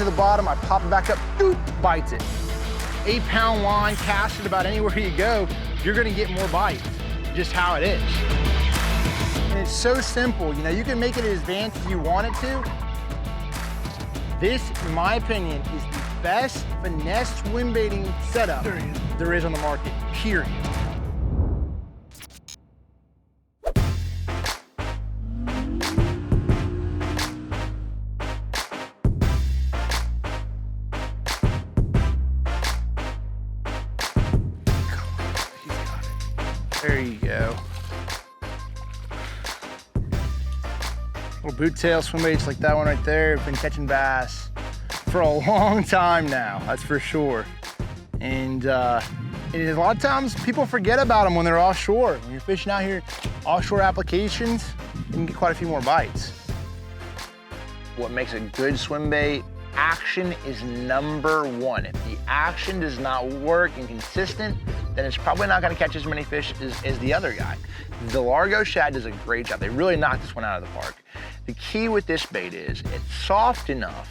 to the bottom, I pop it back up, doop, bites it. 8-pound line, cast it about anywhere you go, you're gonna get more bites, just how it is. And it's so simple, you know, you can make it as advanced as you want it to. This, in my opinion, is the best finesse swim baiting setup there is on the market, period. There you go. Little boot tail swim baits like that one right there have been catching bass for a long time now, that's for sure. And a lot of times people forget about them when they're offshore. When you're fishing out here, offshore applications, you can get quite a few more bites. What makes a good swim bait? Action is #1. If the action does not work and consistent, then it's probably not gonna catch as many fish as the other guy. The Largo Shad does a great job. They really knocked this one out of the park. The key with this bait is it's soft enough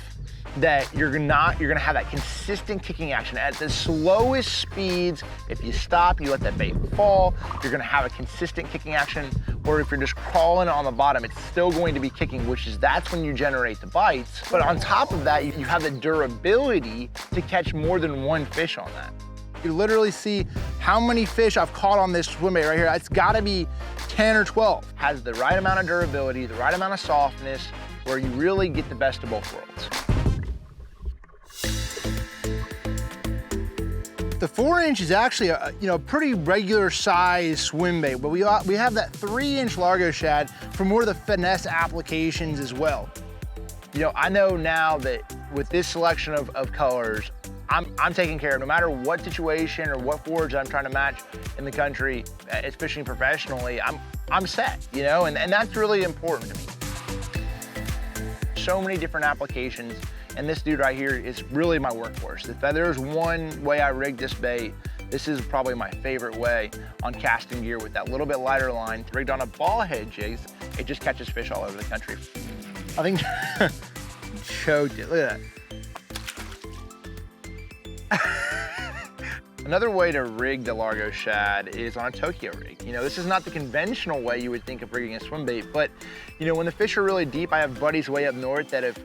that you're gonna have that consistent kicking action. At the slowest speeds, if you stop, you let that bait fall, you're gonna have a consistent kicking action. Or if you're just crawling on the bottom, it's still going to be kicking, that's when you generate the bites. But on top of that, you have the durability to catch more than one fish on that. You literally see how many fish I've caught on this swim bait right here. It's gotta be 10 or 12. Has the right amount of durability, the right amount of softness, where you really get the best of both worlds. The 4-inch is actually a pretty regular size swim bait, but we have that 3-inch Largo Shad for more of the finesse applications as well. You know, I know now that with this selection of colors, I'm taking care of no matter what situation or what forage I'm trying to match in the country, fishing professionally, I'm set, you know, and that's really important to me. So many different applications. And this dude right here is really my workhorse. If there's one way I rig this bait, this is probably my favorite way on casting gear with that little bit lighter line. Rigged on a ball head jig, it just catches fish all over the country. I think, choked it, look at that. Another way to rig the Largo Shad is on a Tokyo rig. You know, this is not the conventional way you would think of rigging a swim bait, but you know, when the fish are really deep, I have buddies way up north that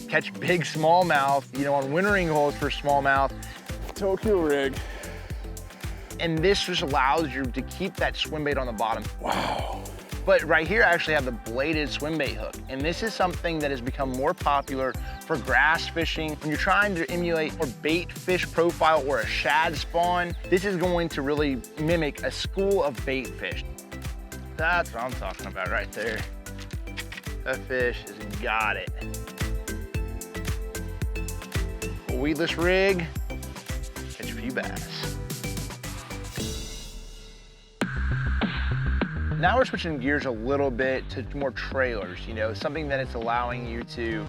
catch big smallmouth, you know, on wintering holes for smallmouth. Tokyo rig. And this just allows you to keep that swim bait on the bottom. Wow. But right here, I actually have the bladed swim bait hook. And this is something that has become more popular for grass fishing. When you're trying to emulate or bait fish profile or a shad spawn, this is going to really mimic a school of bait fish. That's what I'm talking about right there. That fish has got it. A weedless rig, catch a few bass. Now we're switching gears a little bit to more trailers, you know, something that it's allowing you to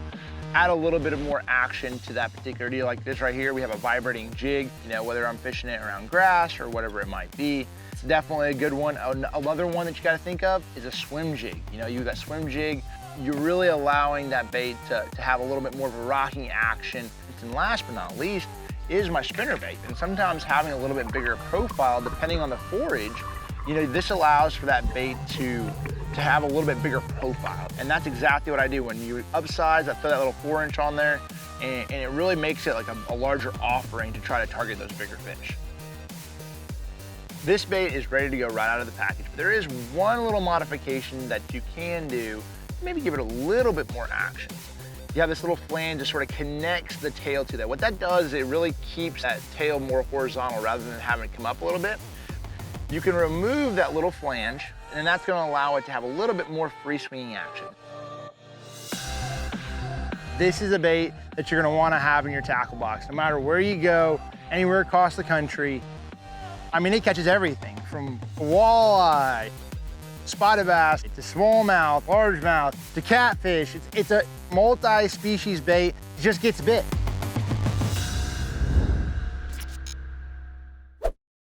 add a little bit of more action to that particular deal. Like this right here, we have a vibrating jig, you know, whether I'm fishing it around grass or whatever it might be. It's definitely a good one. Another one that you gotta think of is a swim jig. You know, you got swim jig, you're really allowing that bait to have a little bit more of a rocking action. And last but not least is my spinner bait. And sometimes having a little bit bigger profile, depending on the forage, you know, this allows for that bait to have a little bit bigger profile. And that's exactly what I do. When you upsize, I throw that little 4-inch on there, and it really makes it like a larger offering to try to target those bigger fish. This bait is ready to go right out of the package, but there is one little modification that you can do, maybe give it a little bit more action. You have this little flange that sort of connects the tail to that. What that does is it really keeps that tail more horizontal rather than having it come up a little bit. You can remove that little flange, and that's gonna allow it to have a little bit more free swinging action. This is a bait that you're gonna wanna have in your tackle box, no matter where you go, anywhere across the country. I mean, it catches everything from walleye, spotted bass, to smallmouth, largemouth, to catfish. It's a multi-species bait, it just gets bit.